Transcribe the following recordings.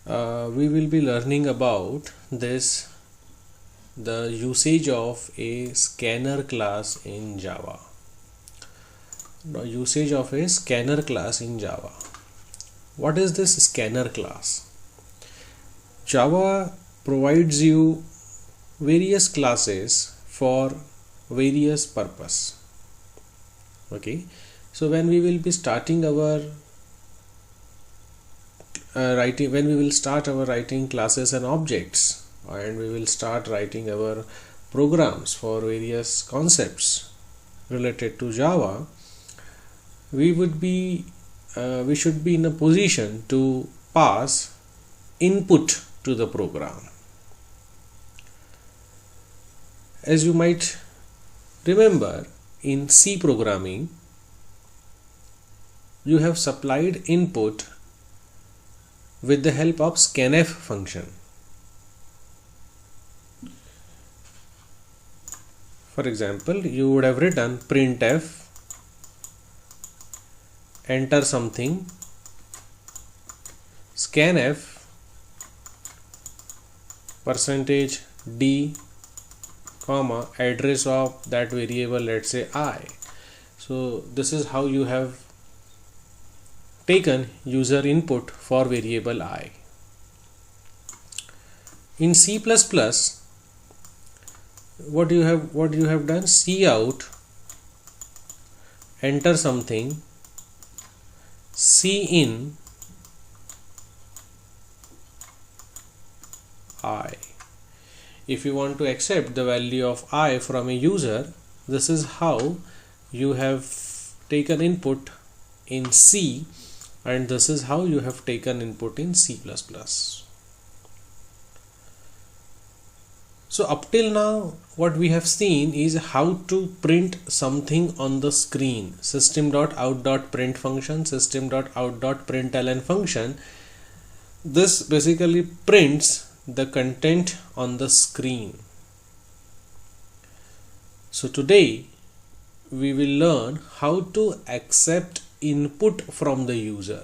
we will be learning about the usage of a scanner class in Java. The usage of a scanner class in Java. What is this scanner class? Java provides you various classes for various purpose. Okay, so when we will be starting our when we will start our writing classes and objects, and we will start writing our programs for various concepts related to Java, we should be in a position to pass input to the program. As you might remember, in C programming, you have supplied input with the help of scanf function. For example, you would have written printf, enter something, scanf %d, address of that variable, let's say I. So this is how you have taken user input for variable I. In C++, what you have done, cout, enter something, cin I. If you want to accept the value of I from a user, this is how you have taken input in C, and this is how you have taken input in C++. So up till now, what we have seen is how to print something on the screen. System.out.print function, system.out.println function. This basically prints the content on the screen. So today we will learn how to accept input from the user.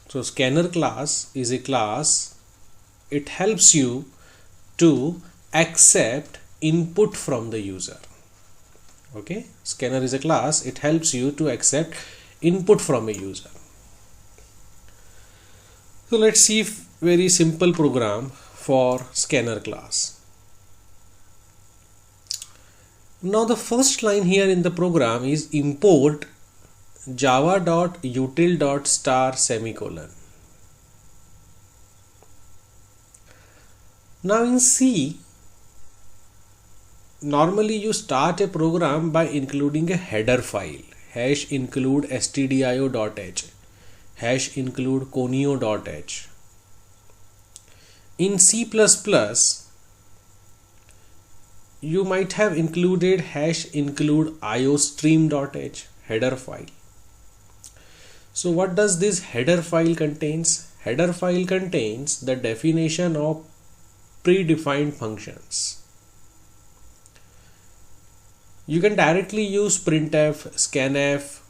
So scanner class is a class. It helps you to accept input from the user. Okay, scanner is a class. It helps you to accept input from a user. So let's see very simple program for scanner class. Now the first line here in the program is import java.util.star semicolon. Now in C, normally you start a program by including a header file, #include stdio.h, #include conio.h. In C++, you might have included #include iostream.h, header file. So what does this header file contains? Header file contains the definition of predefined functions. You can directly use printf, scanf,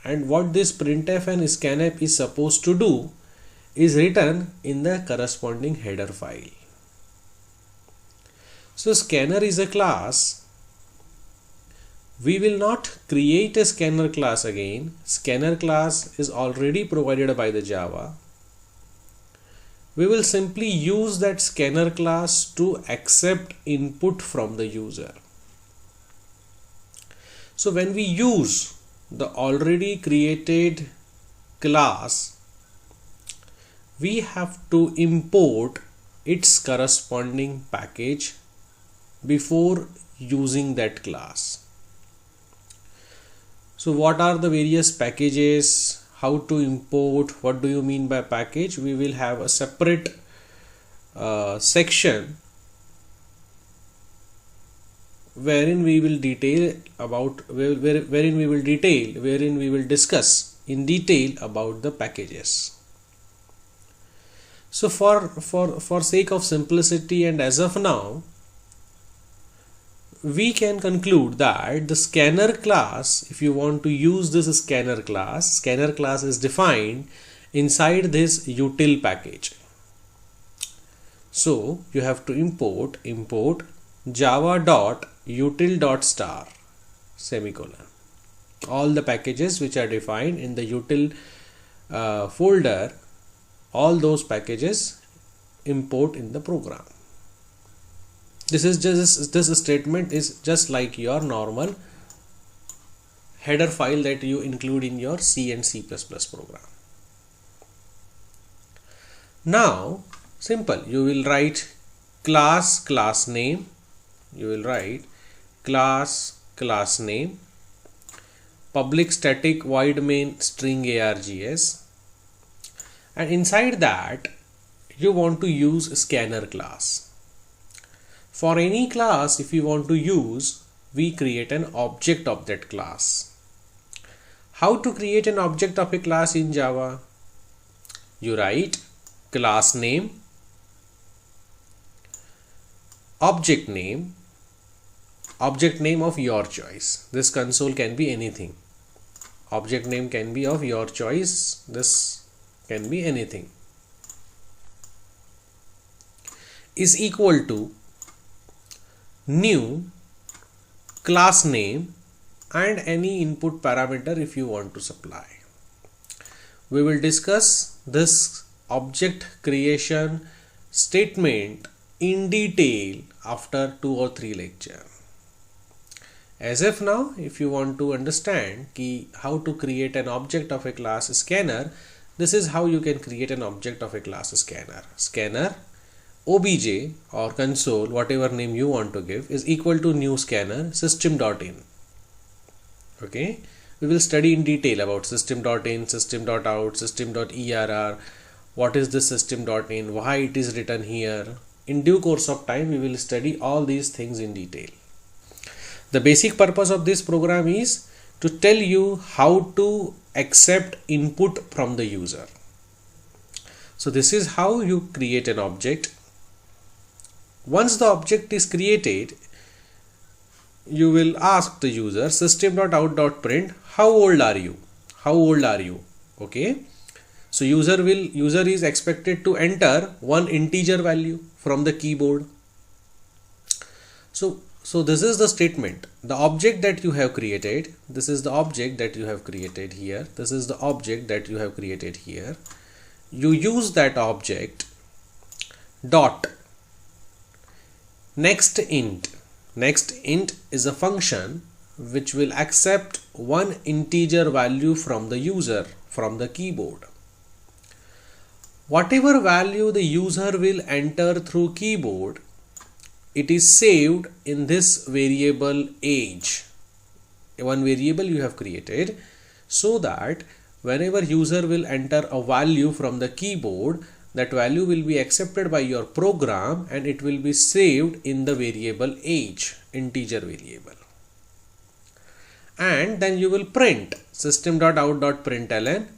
and what this printf and scanf is supposed to do is written in the corresponding header file. So scanner is a class. We will not create a scanner class again. Scanner class is already provided by the Java. We will simply use that scanner class to accept input from the user. So when we use the already created class, we have to import its corresponding package before using that class. So what are the various packages, how to import, what do you mean by package? We will have a separate section wherein we will discuss in detail about the packages. So for sake of simplicity and as of now, we can conclude that the scanner class, if you want to use this scanner class is defined inside this util package. So you have to import java.util.star semicolon. All the packages which are defined in the util folder, all those packages import in the program. This statement is just like your normal header file that you include in your C and C++ program. Now simple, you will write class name, class name, public static void main string args, and inside that you want to use scanner class. For any class, if you want to use, we create an object of that class. How to create an object of a class in Java? You write class name, object name of your choice. This console can be anything. Object name can be of your choice. This can be anything. Is equal to new class name and any input parameter if you want to supply. We will discuss this object creation statement in detail after 2 or 3 lectures. As of now, if you want to understand how to create an object of a class scanner, this is how you can create an object of a class scanner. Scanner obj or console, whatever name you want to give, is equal to new scanner system.in. Okay, we will study in detail about system.in, system.out, system.err, what is the system.in, why it is written here. In due course of time, we will study all these things in detail. The basic purpose of this program is to tell you how to accept input from the user. So this is how you create an object. Once the object is created, you will ask the user system.out.print how old are you? Okay. So user is expected to enter one integer value from the keyboard. So this is the statement. The object that you have created, this is the object that you have created here. This is the object that you have created here. You use that object dot next int. Next int is a function which will accept one integer value from the user from the keyboard. Whatever value the user will enter through keyboard, it is saved in this variable age. One variable you have created so that whenever user will enter a value from the keyboard, that value will be accepted by your program and it will be saved in the variable age, integer variable. And then you will print system.out.println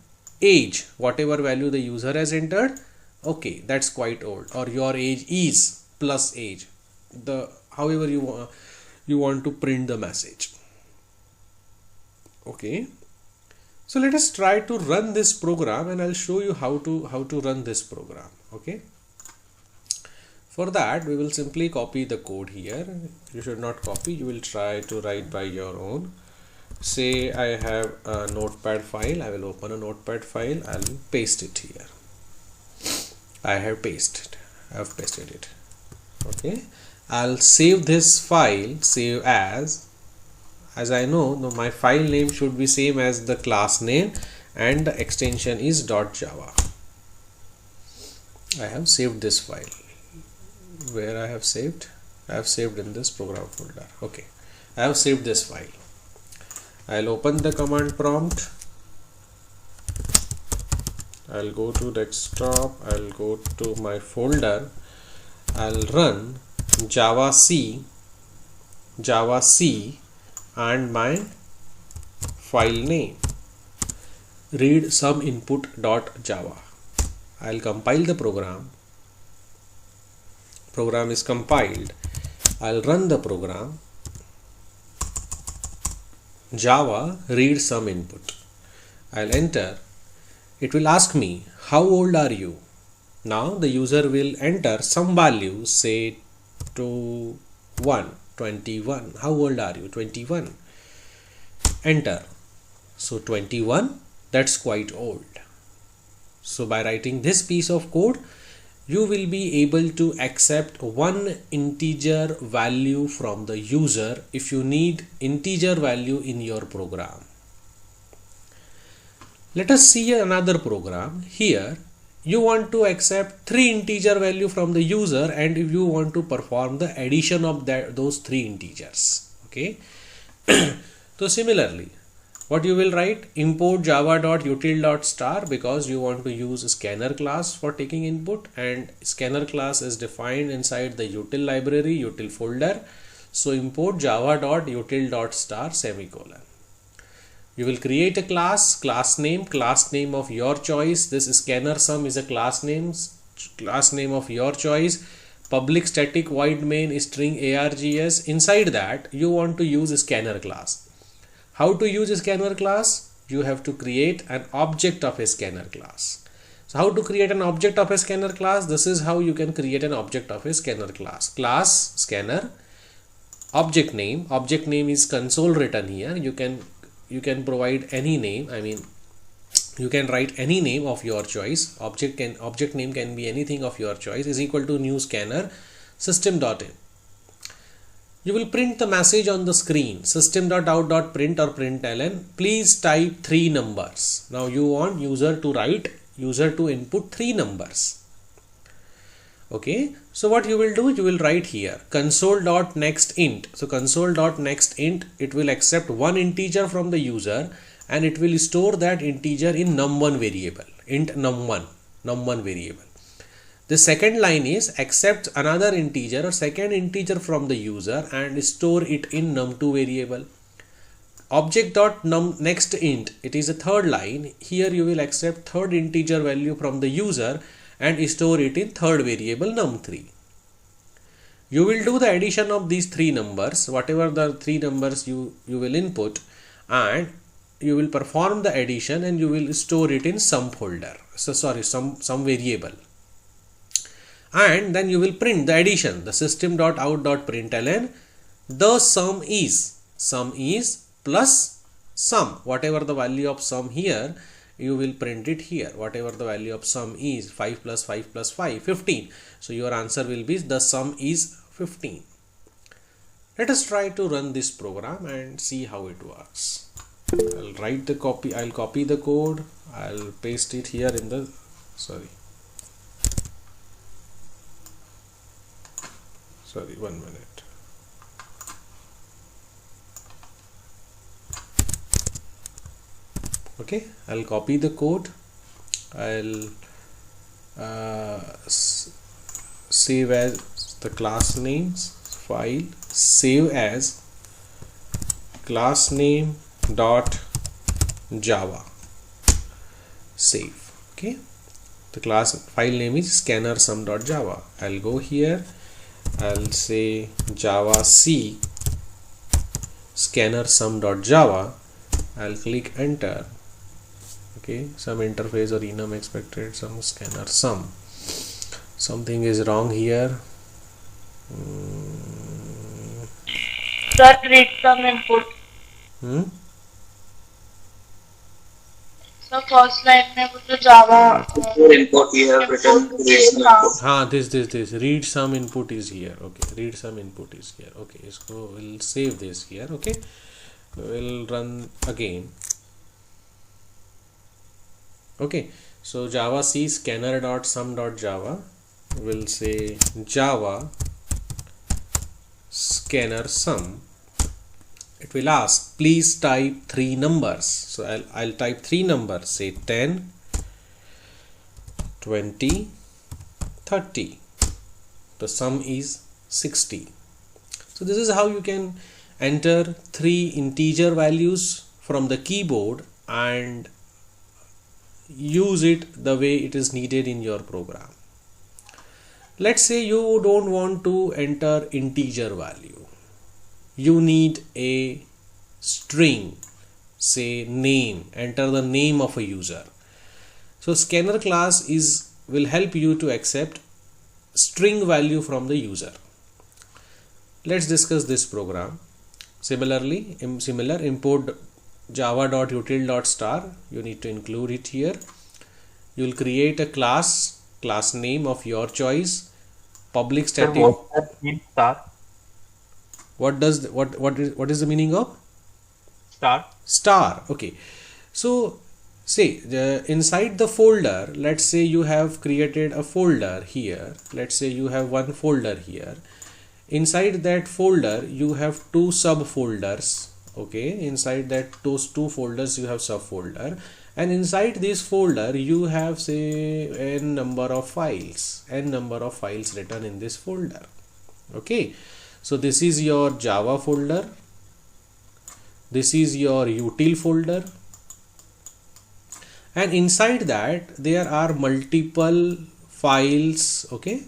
age, whatever value the user has entered. Okay, that's quite old, or your age is plus age, however you want to print the message. Okay. So let us try to run this program and I'll show you how to run this program. Okay. For that, we will simply copy the code here. You should not copy, you will try to write by your own. Say I have a notepad file. I will open a notepad file. I'll paste it here. I have pasted it. Okay. I'll save this file, save as I know my file name should be same as the class name and the extension is .java. I have saved this file. Where I have saved? I have saved in this program folder. Okay, I have saved this file. I'll open the command prompt. I'll go to desktop. I'll go to my folder. I'll run Java C and my file name read some input.java. I'll compile the program. Program is compiled. I'll run the program. Java read sum input. I'll enter. It will ask me, how old are you? Now the user will enter some value, say to 21. How old are you? 21. Enter. So 21, that's quite old. So by writing this piece of code, you will be able to accept one integer value from the user if you need integer value in your program. Let us see another program. Here you want to accept 3 integer value from the user, and if you want to perform the addition of those 3 integers. Okay. So similarly, what you will write, import java.util.star, because you want to use scanner class for taking input, and scanner class is defined inside the util library, util folder. So import java.util.star semicolon. You will create a class name of your choice. This scanner sum is a class name of your choice. Public static void main string args. Inside that you want to use a scanner class. How to use a scanner class? You have to create an object of a scanner class. So how to create an object of a scanner class? This is how you can create an object of a scanner class. Class scanner, object name is console written here. You can provide any name. I mean, you can write any name of your choice. Object name can be anything of your choice. Is equal to new scanner system.in. You will print the message on the screen, system.out.print or println. Please type 3 numbers. Now you want user to input 3 numbers. Okay, so what you will do, you will write here console.nextInt. So console.nextInt, it will accept one integer from the user and it will store that integer in num1 variable, int num1 variable. The second line is accept another integer or second integer from the user and store it in num2 variable. Object.nextInt, it is a third line. Here you will accept third integer value from the user and store it in third variable num3. You will do the addition of these 3 numbers, whatever the 3 numbers you will input, and you will perform the addition and you will store it in some folder. So sorry, some variable. And then you will print the addition, the system.out.println, the sum is plus sum, whatever the value of sum here, you will print it here, whatever the value of sum is, 5 plus 5 plus 5, 15. So your answer will be the sum is 15. Let us try to run this program and see how it works. I'll copy the code, I'll paste it here in the, sorry, 1 minute. Okay, I'll copy the code. I'll save as the class names file, save as class name dot java, save. Okay, the class file name is scanner sum.java. I'll go here, I'll say java c scanner sum.java. I'll click enter. Okay, some interface or enum expected, some scanner sum. Something is wrong here. That read some input. So first line में वो जो Java input you have written read some input. This read some input is here. Okay, read some input is here. Okay, so we'll save this here. Okay, we'll run again. Okay, so java c scanner.sum.java will say java scanner sum. It will ask please type 3 numbers. So I'll type 3 numbers, say 10, 20, 30. The sum is 60. So this is how you can enter 3 integer values from the keyboard and use it the way it is needed in your program. Let's say you don't want to enter integer value. You need a string, say name, enter the name of a user. So scanner class will help you to accept string value from the user. Let's discuss this program. Similarly, import java.util.star. You need to include it here. You will create a class name of your choice, public static. Sir, what does mean star? What is the meaning of Star. Okay, so say inside the folder, let's say you have created a folder here. Let's say you have one folder here. Inside that folder you have two subfolders. Okay, inside those two folders you have subfolder, and inside this folder you have, say, n number of files written in this folder. Okay, so this is your Java folder, this is your util folder, and inside that there are multiple files. Okay,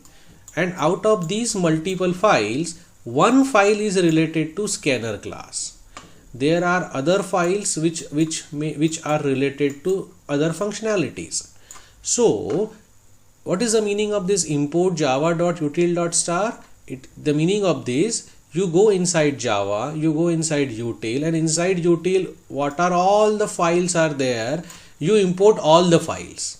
and out of these multiple files, one file is related to scanner class. There are other files which are related to other functionalities. So what is the meaning of this import java.util.star? The meaning of this, you go inside Java, you go inside util, and inside util what are all the files are there, you import all the files.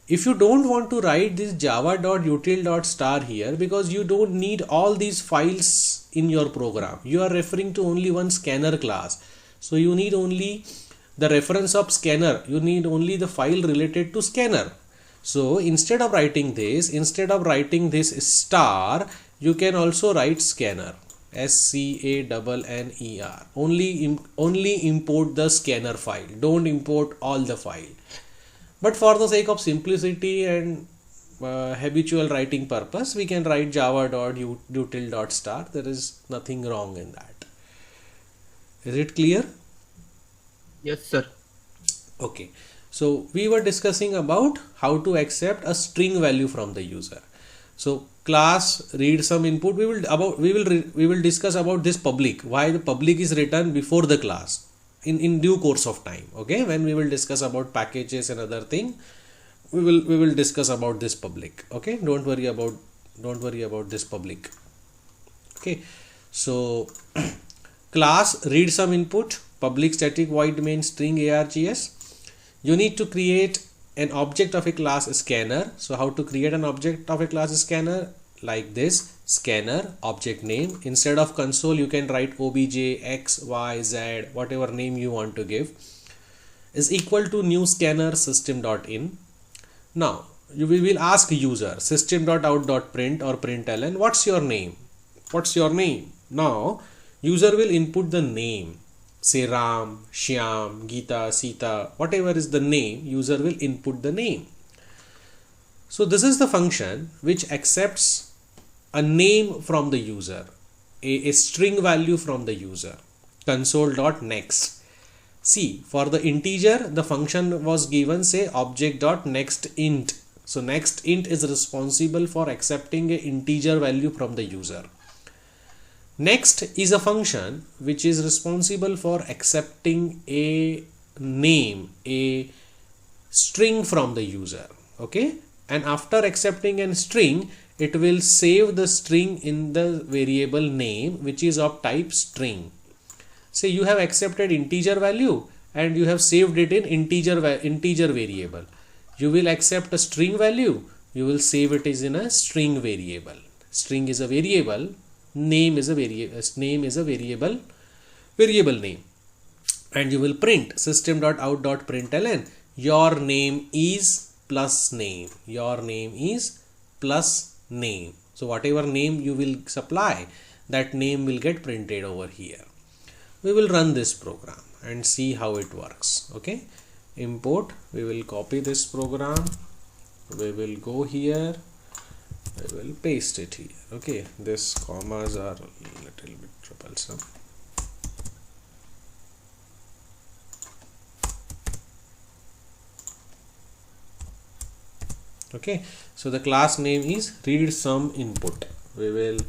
If you don't want to write this java.util.star here, because you don't need all these files in your program, you are referring to only one scanner class, so you need only the reference of scanner, you need only the file related to scanner. So instead of writing this star, you can also write scanner, SCANNER. Only import the scanner file, don't import all the file. But for the sake of simplicity and habitual writing purpose, we can write java.util.star. There is nothing wrong in that. Is it clear? Yes, sir. Okay, so we were discussing about how to accept a string value from the user. So class read some input. We will discuss about this public, why the public is written before the class in due course of time. Okay, when we will discuss about packages and other thing, we will discuss about this public. Okay, don't worry about this public. Okay, so class read some input, public static void main string args. You need to create an object of a class scanner. So how to create an object of a class scanner? Like this, scanner object name. Instead of console, you can write obj x, y, z, whatever name you want to give, is equal to new scanner system.in. Now we will ask user system.out.print or println, what's your name? Now user will input the name, say Ram, Shyam, Geeta, Sita, whatever is the name, user will input the name. So this is the function which accepts a name from the user, a string value from the user, console.next. See, for the integer, the function was given, say, object.nextInt. So nextInt is responsible for accepting an integer value from the user. Next is a function which is responsible for accepting a name, a string from the user. Okay, and after accepting a string, it will save the string in the variable name, which is of type string. Say you have accepted integer value and you have saved it in integer variable. You will accept a string value, you will save it as in a string variable. String is a variable, name is a variable name, and you will print system.out.println, your name is plus name. So whatever name you will supply, that name will get printed over here. We will run this program and see how it works. Okay, import, we will copy this program, we will go here, I will paste it here. Okay, this commas are a little bit troublesome. Okay, so the class name is read some input. We will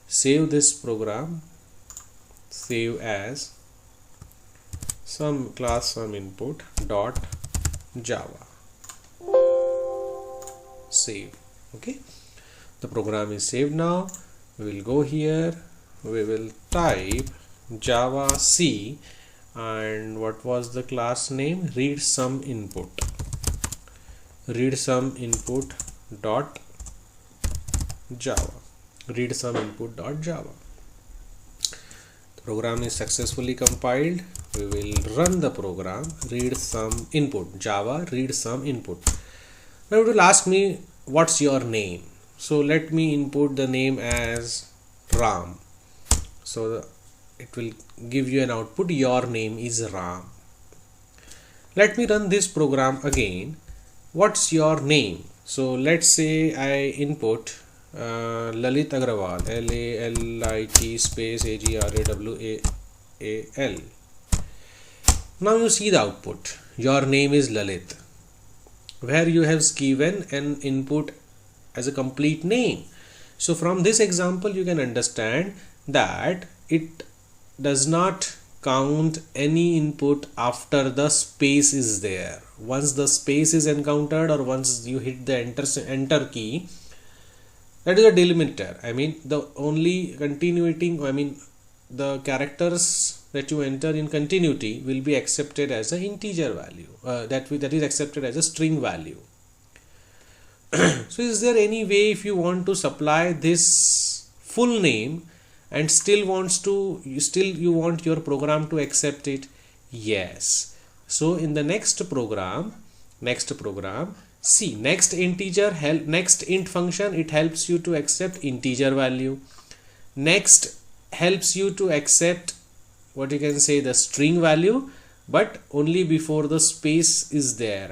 save this program, save as, some input dot java. Save. Okay, the program is saved. Now we will go here, we will type java c, and what was the class name? Read some input dot java. Read some input dot java. The program is successfully compiled. We will run the program. Read some input java, read some input. Now it will ask me what's your name. So let me input the name as Ram. So it will give you an output, your name is Ram. Let me run this program again. What's your name? So let's say I input Lalit Agrawal, L-A-L-I-T space A-G-R-A-W-A-A-L. Now you see the output, your name is Lalit, where you have given an input as a complete name. So from this example you can understand that it does not count any input after the space is there. Once the space is encountered, or once you hit the enter key, that is a delimiter. I mean the only the characters that you enter in continuity will be accepted as an integer value, that is accepted as a string value. So is there any way, if you want to supply this full name and still you want your program to accept it? Yes. So in the next program, see, next int function, it helps you to accept integer value. Next helps you to accept what you can say the string value, but only before the space is there.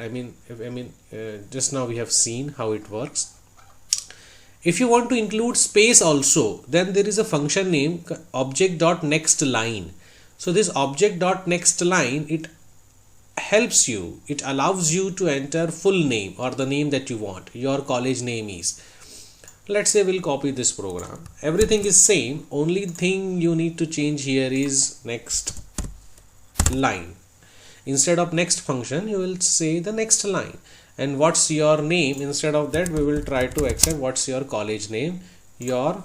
Just now we have seen how it works. If you want to include space also, then there is a function name object.nextLine. So this object.nextLine, it helps you, it allows you to enter full name or the name that you want, your college name is. Let's say we'll copy this program. Everything is same, only thing you need to change here is next line. Instead of next function, you will say the next line. And what's your name? Instead of that, we will try to accept what's your college name. Your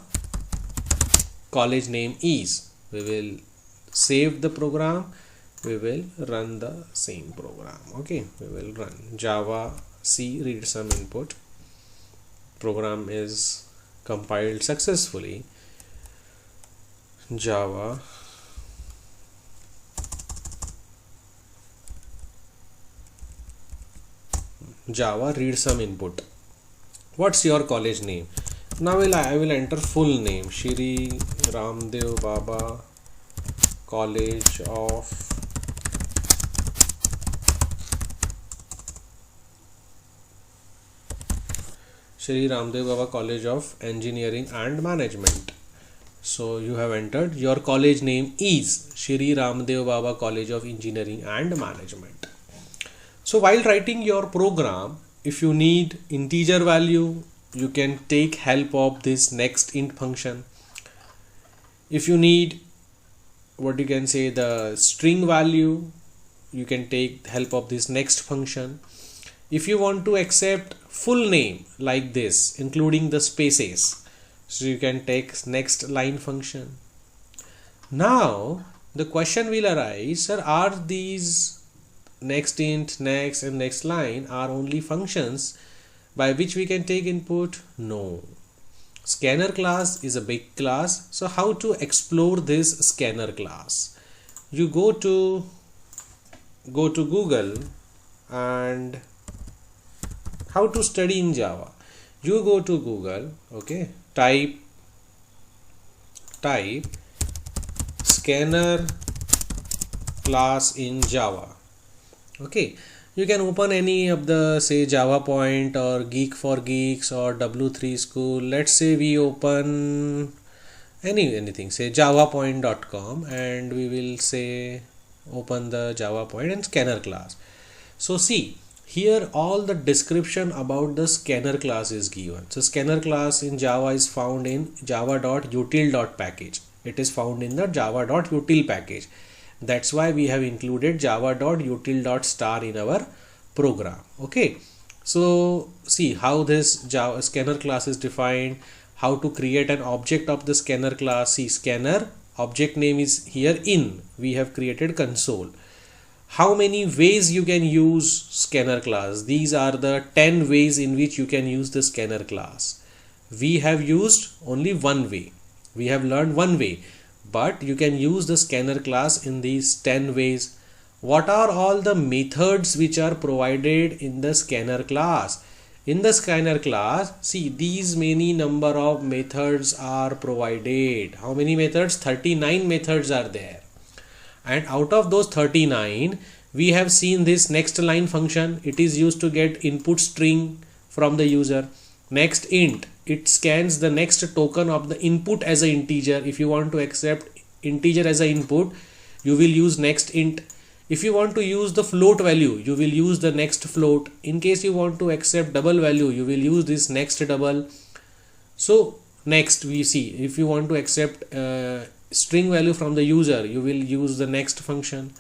college name is. We will save the program. We will run the same program. Okay, we will run java c, read some input. Program is compiled successfully. Java read some input. What's your college name? Now I will enter full name, Shri Ramdev Baba College of Engineering and Management. So you have entered your college name is Shri Ramdev Baba College of Engineering and Management. So while writing your program, if you need integer value, you can take help of this next int function. If you need what you can say the string value, you can take help of this next function. If you want to accept full name like this, including the spaces, so you can take next line function. Now the question will arise, sir, are these next int, next and next line are only functions by which we can take input? No. Scanner class is a big class. So how to explore this scanner class? You go to Google and how to study in Java. You go to Google, okay, type scanner class in Java. Okay, you can open any of the say Java Point or Geek for Geeks or W3 School. Let's say we open anything, say javapoint.com, and we will say open the Java Point and scanner class. So see, here all the description about the scanner class is given. So scanner class in Java is found in java.util.package. It is found in the java.util package. That's why we have included java.util.star in our program. Okay, so see how this Java scanner class is defined, how to create an object of the scanner class. See, scanner object name is here in, we have created console. How many ways you can use scanner class? These are the 10 ways in which you can use the scanner class. We have used only one way, we have learned one way, but you can use the scanner class in these 10 ways. What are all the methods which are provided in the scanner class? In the scanner class, see, these many number of methods are provided. How many methods? 39 methods are there. And out of those 39, we have seen this next line function. It is used to get input string from the user. Next int, it scans the next token of the input as an integer. If you want to accept integer as an input, you will use next int. If you want to use the float value, you will use the next float. In case you want to accept double value, you will use this next double. So next we see, if you want to accept string value from the user, you will use the next function.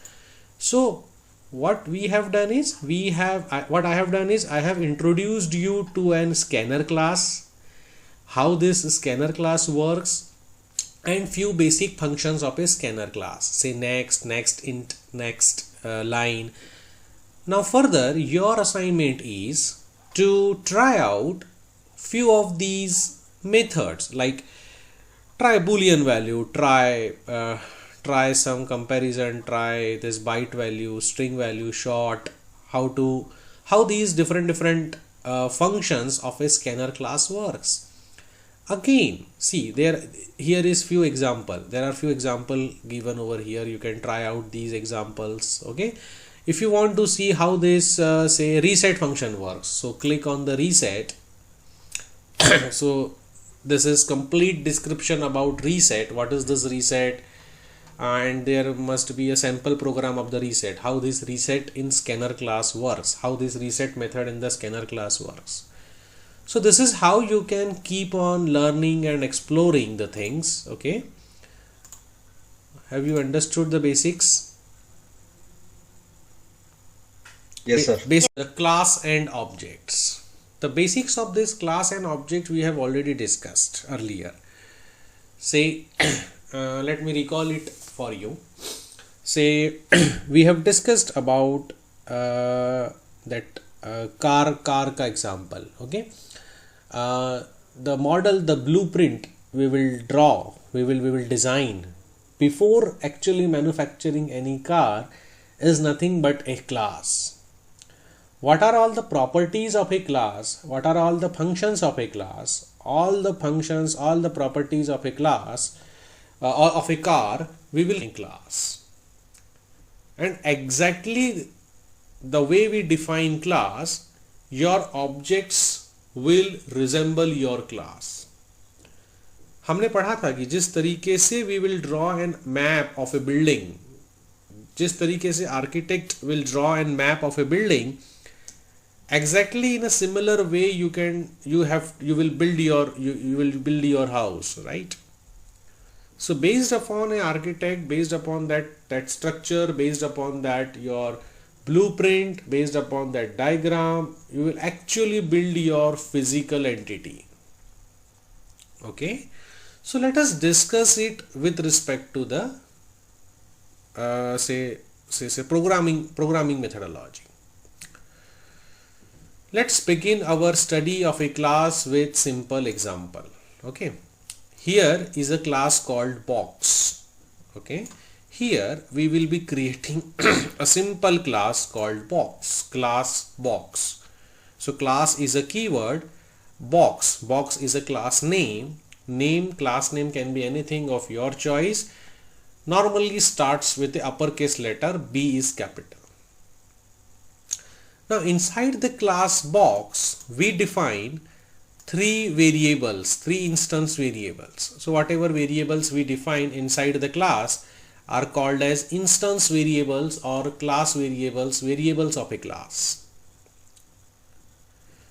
So what we have done is, I have introduced you to an scanner class, how this scanner class works, and few basic functions of a scanner class. Say next, next int, next line. Now further, your assignment is to try out few of these methods, like try boolean value, try some comparison, try this byte value, string value, short, how these different functions of a scanner class works. Again, see, here is few example. There are few example given over here. You can try out these examples. Okay, if you want to see how this say reset function works, so click on the reset. So this is complete description about reset. What is this reset? And there must be a sample program of the reset, how this reset in scanner class works, how this reset method in the scanner class works. So this is how you can keep on learning and exploring the things. Okay, have you understood the basics? Yes, sir. The class and objects. The basics of this class and object we have already discussed earlier. Say let me recall it for you. Say we have discussed about that car ka example. Okay, the model, the blueprint we will draw, we will design before actually manufacturing any car is nothing but a class. What are all the properties of a class? What are all the functions of a class? All the functions, all the properties of a class of a car, we will in class. And exactly the way we define class, your objects will resemble your class. हमने पढ़ा था कि जिस तरीके से we will draw an map of a building, जिस तरीके से architect will draw a map of a building, exactly in a similar way you will build your house, right? So based upon an architect, based upon that structure, based upon that your blueprint, based upon that diagram, you will actually build your physical entity. Okay, so let us discuss it with respect to the say programming methodology. Let's begin our study of a class with simple example. Okay, here is a class called box. Okay, here we will be creating a simple class called box, class box. So class is a keyword, box is a class name. Class name can be anything of your choice. Normally starts with the uppercase letter, B is capital. Now inside the class box we define three instance variables. So whatever variables we define inside the class are called as instance variables or class variables, variables of a class.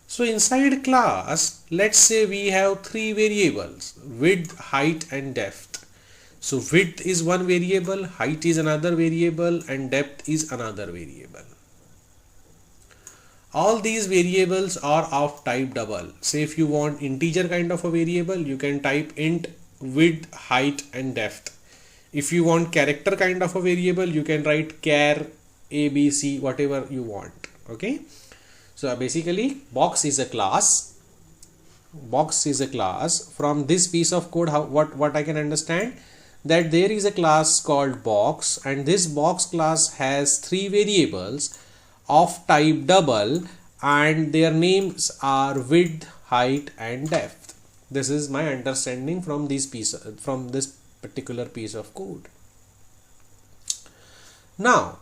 So inside class, let's say we have three variables, width, height and depth. So width is one variable, height is another variable, and depth is another variable. All these variables are of type double. Say if you want integer kind of a variable, you can type int width, height and depth. If you want character kind of a variable, you can write char ABC, whatever you want. Okay. So basically box is a class. Box is a class. From this piece of code, what I can understand, that there is a class called box, and this box class has three variables of type double, and their names are width, height and depth. This is my understanding from this particular piece of code. Now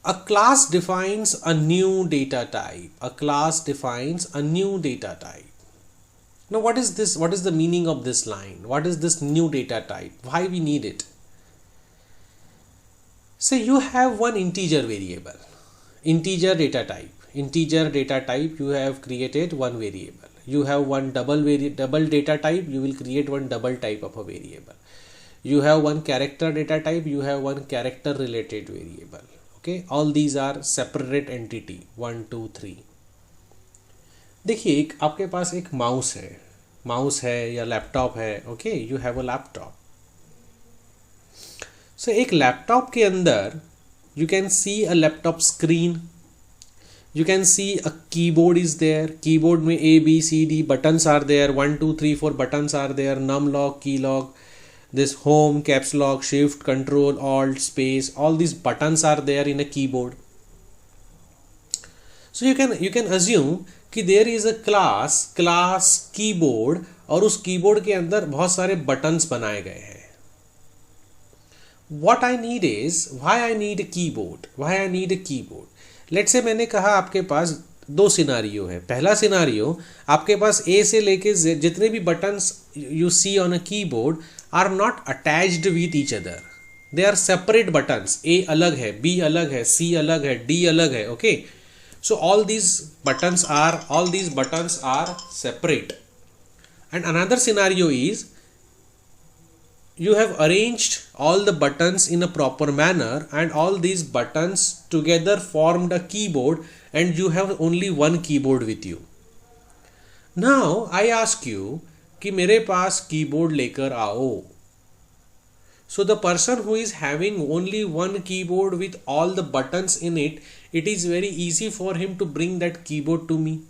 a class defines a new data type. A class defines a new data type. Now what is this? What is the meaning of this line? What is this new data type? Why we need it? Say you have one integer variable, integer data type. Integer data type, you have created one variable. You have one double data type, you will create one double type of a variable. You have one character data type, you have one character related variable. Okay, all these are separate entity 1 2 3. देखिए आपके पास एक mouse है या laptop है. Okay, you have a laptop. So एक laptop के अंदर you can see a laptop screen. You can see a keyboard is there. Keyboard में A B C D buttons are there. 1 2 3 4 buttons are there. Num lock, key lock, this home, caps lock, shift, control, alt, space. All these buttons are there in a keyboard. So you can assume कि there is a class keyboard और उस keyboard के अंदर बहुत सारे buttons बनाए गए हैं. What I need is, why I need a keyboard. Let's say मैंने कहा आपके पास दो सिनारियो है. पहला सिनारियो, आपके पास A से लेके Z जितने भी buttons you see on a keyboard are not attached with each other. They are separate buttons. A अलग है, B अलग है, C अलग है, D अलग है. Okay. So all these buttons are separate. And another scenario is, you have arranged all the buttons in a proper manner and all these buttons together formed a keyboard and you have only one keyboard with you. Now I ask you कि मेरे पास keyboard लेकर आओ. So the person who is having only one keyboard with all the buttons in it, it is very easy for him to bring that keyboard to me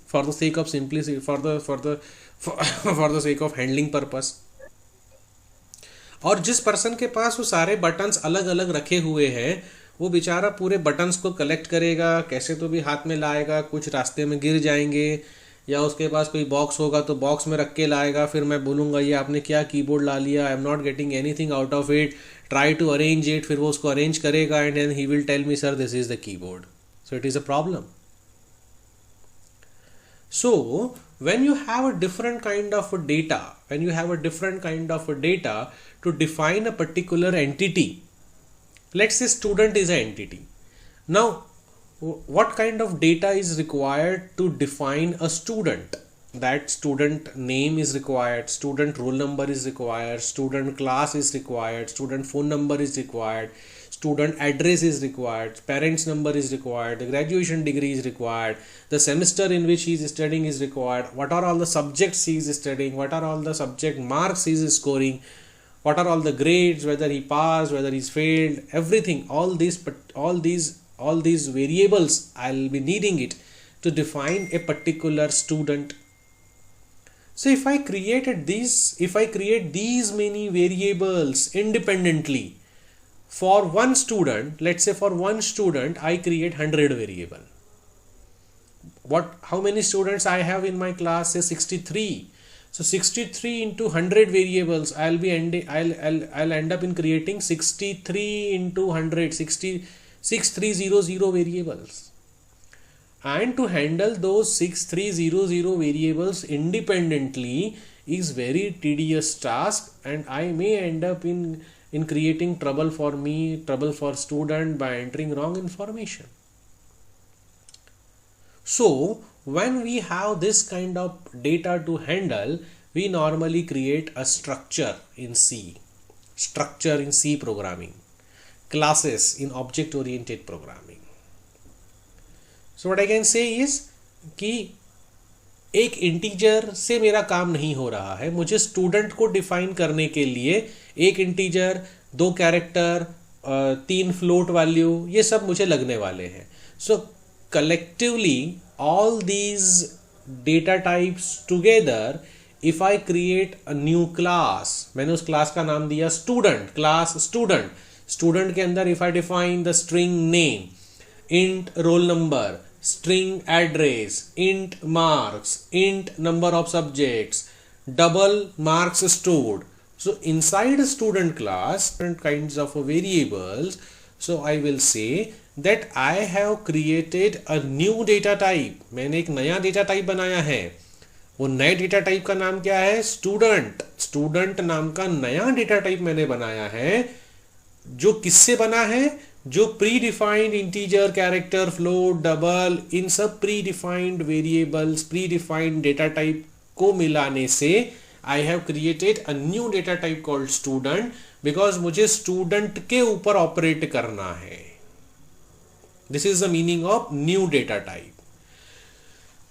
for the sake of simplicity, for the sake of handling purpose. और जिस person के पास वो सारे buttons अलग अलग रखे हुए हैं, वो बेचारा पूरे बटन्स को कलेक्ट करेगा, कैसे तो भी हाथ में लाएगा, कुछ रास्ते में गिर जाएंगे, या उसके पास कोई बॉक्स होगा तो बॉक्स में रख के लाएगा. फिर मैं बोलूँगा ये आपने क्या कीबोर्ड ला लिया, I am not getting anything out of it, try to arrange it. फिर वो उसको अरेंज करेगा and then he will tell me sir this is the keyboard. So it is a problem. So when you have a different kind of data, to define a particular entity, let's say student is an entity. Now what kind of data is required to define a student? That student name is required, student roll number is required, student class is required, student phone number is required, student address is required, parents number is required, the graduation degree is required, the semester in which he is studying is required, what are all the subjects he is studying, what are all the subject marks he is scoring, what are all the grades, whether he passed, whether he's failed, everything. All these variables I'll be needing it to define a particular student. So if I create these many variables independently for one student, let's say for one student I create 100 variable. How many students I have in my class? Say 63. So 63 into 100 variables, I'll end up in creating 63 into 100, 6300 variables. And to handle those 6300 variables independently is very tedious task, and I may end up in creating trouble for me, trouble for student by entering wrong information. So when we have this kind of data to handle, we normally create a structure in C programming, classes in object oriented programming. So what I can say is कि एक integer से मेरा काम नहीं हो रहा है, मुझे स्टूडेंट को डिफाइन करने के लिए एक इंटीजर, 2 कैरेक्टर, 3 फ्लोट वैल्यू, ये सब मुझे लगने वाले हैं. So collectively all these data types together, if I create a new class, मैंने उस क्लास का नाम दिया स्टूडेंट, क्लास स्टूडेंट. स्टूडेंट के अंदर if I define the string name, int roll number, string address, int marks, int number of subjects, double marks stored. So inside a student class, different kinds of variables. So I will say that I have created a new data type. मैंने एक नया data type बनाया है. वो नए data type का नाम क्या है? स्टूडेंट. स्टूडेंट नाम का नया data type मैंने बनाया है, जो किससे बना है? जो predefined integer, character, float, double, इन सब predefined variables, predefined data type को मिलाने से I have created a new data type called student, because मुझे स्टूडेंट के ऊपर ऑपरेट करना है. This is the meaning of new data type.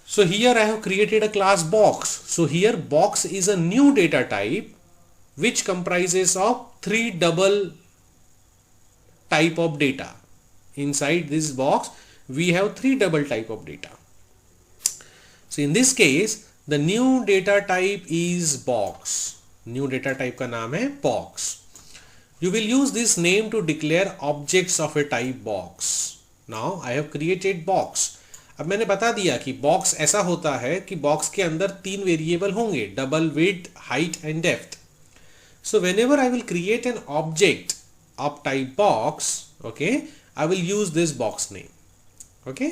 So here I have created a class box. So here box is a new data type which comprises of 3 double type of data. Inside this box we have 3 double type of data. So in this case the new data type is box. New data type का नाम है box. You will use this name to declare objects of a type box. Now I have created box. अब मैंने बता दिया कि box ऐसा होता है कि बॉक्स के अंदर 3 वेरिएबल होंगे, double, width, height and depth. So whenever I will create an object of type box, okay, I will use this box name. Okay,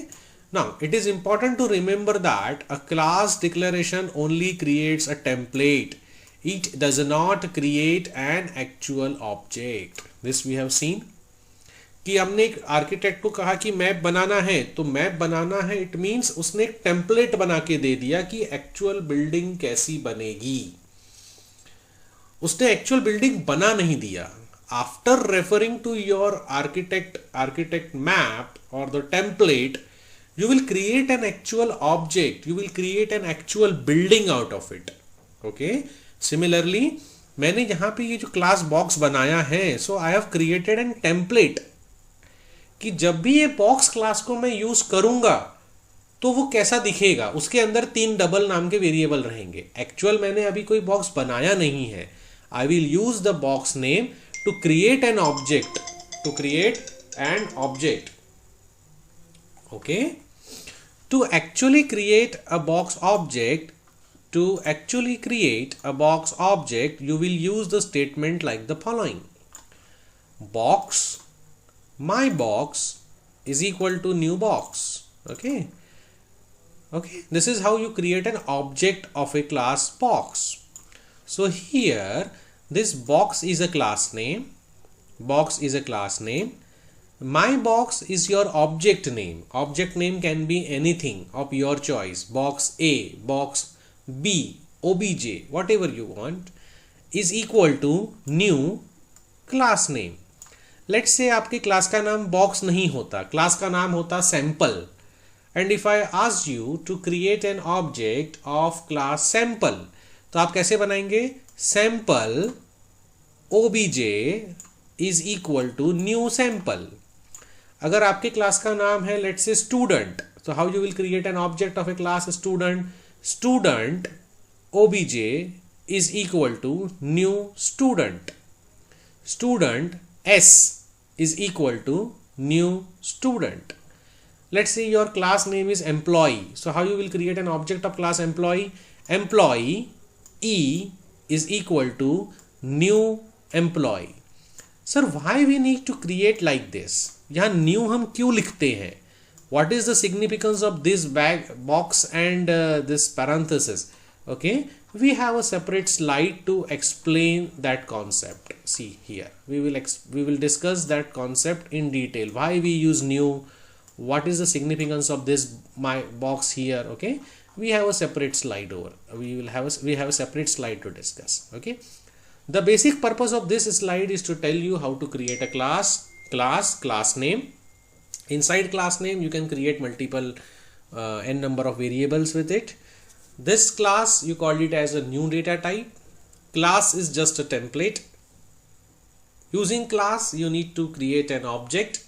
now it is important to remember that a class declaration only creates a template. It does not create an actual object. This we have seen कि हमने एक architect को कहा कि map बनाना है, तो map बनाना है it means उसने एक टेम्पलेट बना के दे दिया कि एक्चुअल बिल्डिंग कैसी बनेगी. उसने एक्चुअल बिल्डिंग बना नहीं दिया. After referring to your architect map or the template, you will create an actual object, you will create an actual building out of it. Okay, similarly मैंने यहाँ पे ये जो क्लास बॉक्स बनाया है, so I have created an template कि जब भी ये बॉक्स क्लास को मैं यूज करूंगा तो वो कैसा दिखेगा. उसके अंदर 3 डबल नाम के वेरिएबल रहेंगे. एक्चुअल मैंने अभी कोई बॉक्स बनाया नहीं है. I will use the box name to create an object, okay. To actually create a box object, you will use the statement like the following: box my box is equal to new box. Okay, this is how you create an object of a class box. So here this box is a class name. My box is your object name. Object name can be anything of your choice. Box A, box B, obj, whatever you want, is equal to new class name. Let's say आपके class का नाम box नहीं होता, class का नाम होता sample. And if I asked you to create an object of class sample, तो आप कैसे बनाएंगे? sample obj is equal to new sample. अगर आपके क्लास का नाम है let's say student, so how you will create an object of a class student? Student obj is equal to new student. Student s is equal to new student. Let's say your class name is employee, so how you will create an object of class employee? Employee e is equal to new employee. Sir, why we need to create like this? यहाँ new हम क्यों लिखते हैं? What is the significance of this box and this parenthesis? Okay, we have a separate slide to explain that concept. See here, we will discuss that concept in detail. Why we use new? What is the significance of this my box here? Okay, we have a separate slide over. We have a separate slide to discuss. Okay. The basic purpose of this slide is to tell you how to create a class name. Inside class name, you can create multiple n number of variables with it. This class, you called it as a new data type. Class is just a template. Using class, you need to create an object.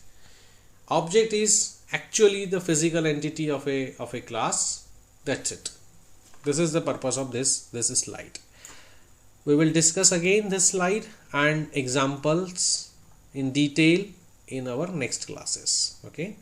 Object is actually the physical entity of a class. That's it. This is the purpose of this slide. We will discuss again this slide and examples in detail in our next classes. Okay.